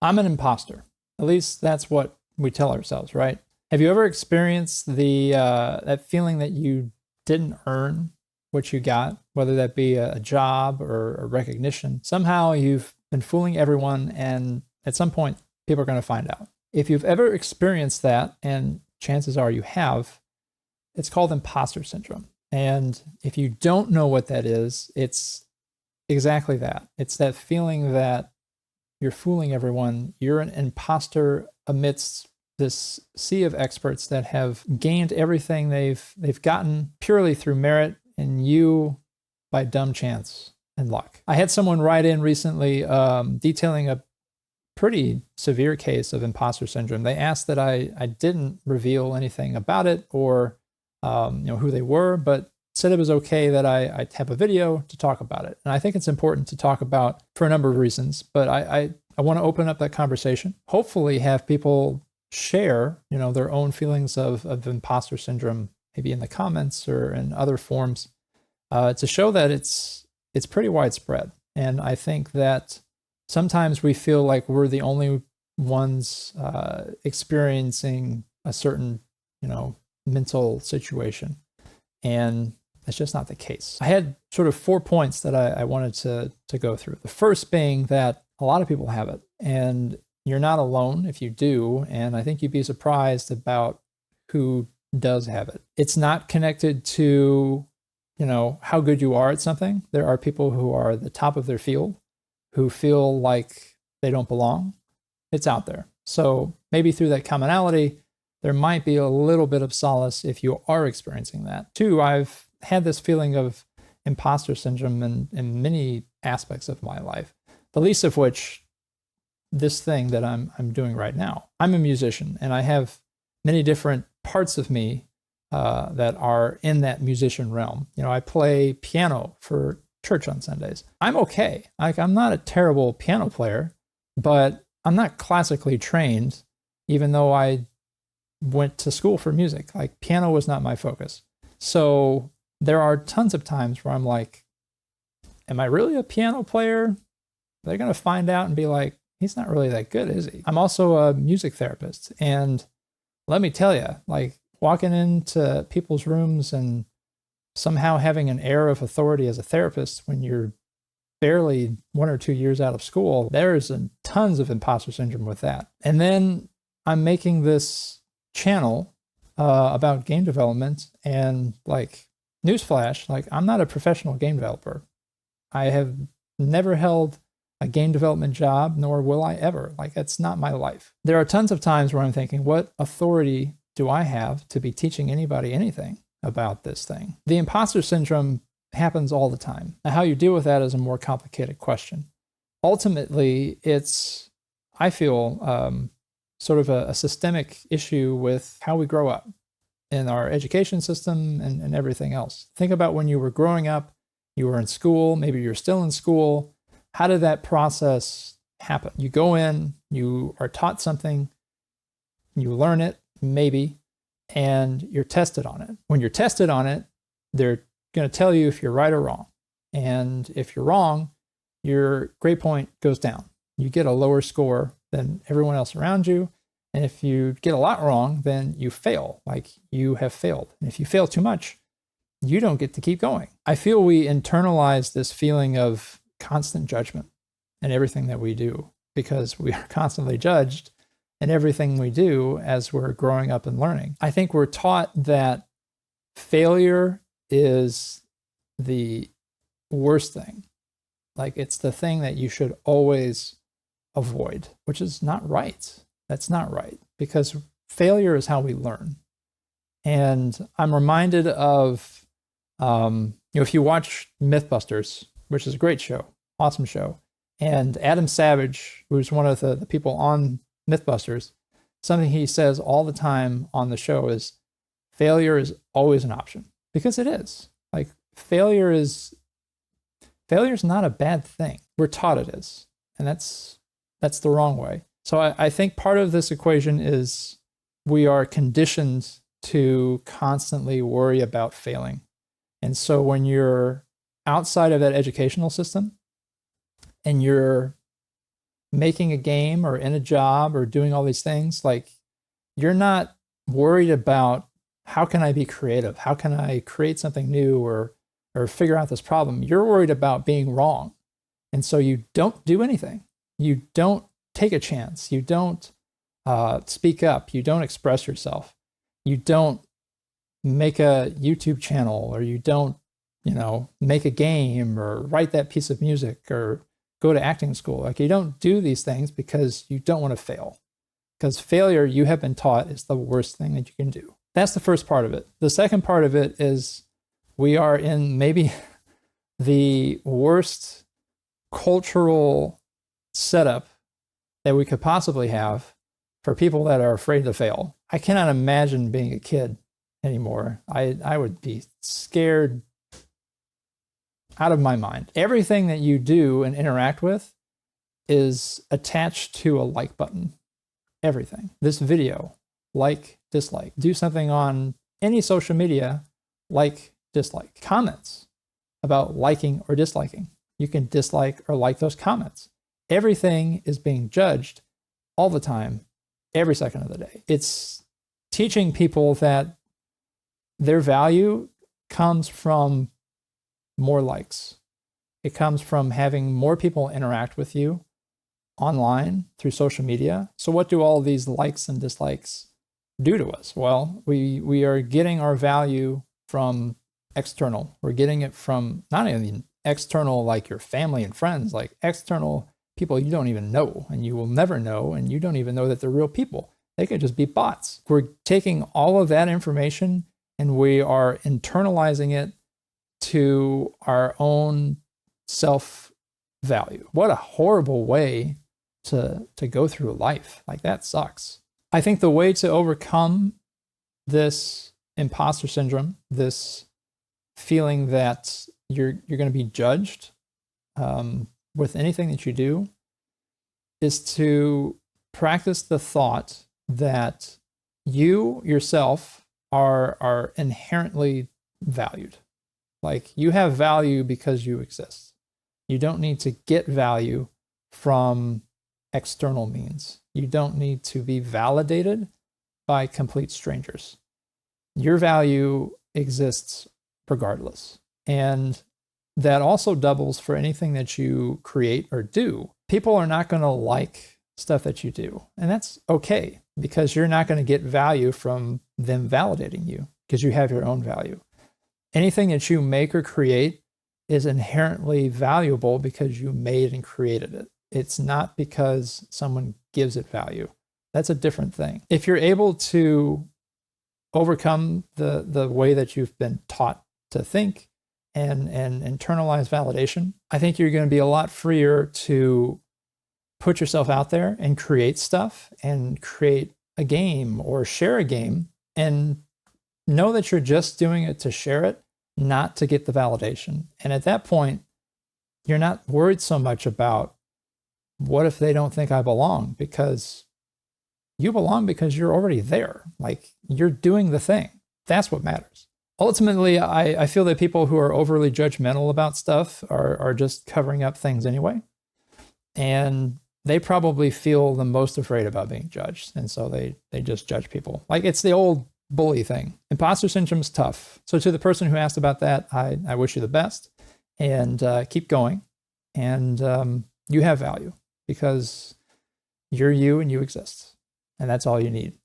I'm an imposter. At least that's what we tell ourselves, right? Have you ever experienced the that feeling that you didn't earn what you got, whether that be a job or a recognition? Somehow you've been fooling everyone, and at some point, people are going to find out. If you've ever experienced that, and chances are you have, it's called imposter syndrome. And if you don't know what that is, it's exactly that. It's that feeling that you're fooling everyone. You're an imposter amidst this sea of experts that have gained everything they've gotten purely through merit, and you by dumb chance and luck. I had someone write in recently detailing a pretty severe case of imposter syndrome. They asked that I didn't reveal anything about it or who they were, but said it was okay that I have a video to talk about it. And I think it's important to talk about for a number of reasons, but I want to open up that conversation. Hopefully have people share, their own feelings of imposter syndrome, maybe in the comments or in other forms, to show that it's pretty widespread. And I think that sometimes we feel like we're the only ones experiencing a certain, mental situation. And that's just not the case. I had sort of 4 points that I wanted to go through. The first being that a lot of people have it, and you're not alone if you do. And I think you'd be surprised about who does have it. It's not connected to, how good you are at something. There are people who are at the top of their field who feel like they don't belong. It's out there. So maybe through that commonality, there might be a little bit of solace if you are experiencing that. Two, I've had this feeling of imposter syndrome in many aspects of my life, the least of which this thing that I'm doing right now. I'm a musician, and I have many different parts of me that are in that musician realm. I play piano for church on Sundays. I'm okay. I'm not a terrible piano player, but I'm not classically trained, even though I went to school for music. Piano was not my focus. So there are tons of times where I'm like, am I really a piano player? They're going to find out and be like, he's not really that good, is he? I'm also a music therapist. And let me tell you, walking into people's rooms and somehow having an air of authority as a therapist when you're barely 1 or 2 years out of school, there's tons of imposter syndrome with that. And then I'm making this channel about game development, and newsflash, I'm not a professional game developer. I have never held a game development job, nor will I ever. That's not my life. There are tons of times where I'm thinking, what authority do I have to be teaching anybody anything about this thing? The imposter syndrome happens all the time. Now, how you deal with that is a more complicated question. Ultimately, it's, I feel, sort of a systemic issue with how we grow up in our education system and everything else. Think about when you were growing up, you were in school, maybe you're still in school. How did that process happen? You go in, you are taught something, you learn it, maybe, and you're tested on it. When you're tested on it, they're going to tell you if you're right or wrong. And if you're wrong, your grade point goes down. You get a lower score than everyone else around you. And if you get a lot wrong, then you fail, you have failed. And if you fail too much, you don't get to keep going. I feel we internalize this feeling of constant judgment in everything that we do, because we are constantly judged in everything we do as we're growing up and learning. I think we're taught that failure is the worst thing. It's the thing that you should always avoid, which is not right. That's not right, because failure is how we learn. And I'm reminded of, if you watch Mythbusters, which is a great show, awesome show, and Adam Savage, who's one of the people on Mythbusters, something he says all the time on the show is failure is always an option, because it is. Failure is not a bad thing. We're taught it is, and that's the wrong way. So I think part of this equation is we are conditioned to constantly worry about failing. And so when you're outside of that educational system and you're making a game or in a job or doing all these things, like you're not worried about how can I be creative? How can I create something new or figure out this problem? You're worried about being wrong. And so you don't do anything. You don't take a chance. You don't speak up. You don't express yourself. You don't make a YouTube channel, or you don't, make a game or write that piece of music or go to acting school. Like, you don't do these things because you don't want to fail. Because failure, you have been taught, is the worst thing that you can do. That's the first part of it. The second part of it is we are in maybe the worst cultural setup that we could possibly have for people that are afraid to fail. I cannot imagine being a kid anymore. I would be scared out of my mind. Everything that you do and interact with is attached to a like button. Everything. This video, like, dislike. Do something on any social media, like, dislike. Comments about liking or disliking. You can dislike or like those comments. Everything is being judged all the time, every second of the day. It's teaching people that their value comes from more likes. It comes from having more people interact with you online through social media. So what do all these likes and dislikes do to us? Well, we are getting our value from external. We're getting it from not even external, like your family and friends, like external people you don't even know and you will never know, and you don't even know that they're real people. They could just be bots. We're taking all of that information and we are internalizing it to our own self-value. What a horrible way to go through life. Like, that sucks. I think the way to overcome this imposter syndrome, this feeling that you're going to be judged with anything that you do, is to practice the thought that you yourself are inherently valued. Like, you have value because you exist. You don't need to get value from external means. You don't need to be validated by complete strangers. Your value exists regardless. And that also doubles for anything that you create or do. People are not going to like stuff that you do. And that's okay, because you're not going to get value from them validating you, because you have your own value. Anything that you make or create is inherently valuable because you made and created it. It's not because someone gives it value. That's a different thing. If you're able to overcome the way that you've been taught to think and internalize validation, I think you're going to be a lot freer to put yourself out there and create stuff and create a game or share a game, and know that you're just doing it to share it, not to get the validation. And at that point, you're not worried so much about what if they don't think I belong, because you belong because you're already there. Like, you're doing the thing. That's what matters. Ultimately, I feel that people who are overly judgmental about stuff are just covering up things anyway. And they probably feel the most afraid about being judged. And so they just judge people. Like, it's the old bully thing. Imposter syndrome is tough. So to the person who asked about that, I wish you the best, and keep going. And you have value because you're you and you exist. And that's all you need.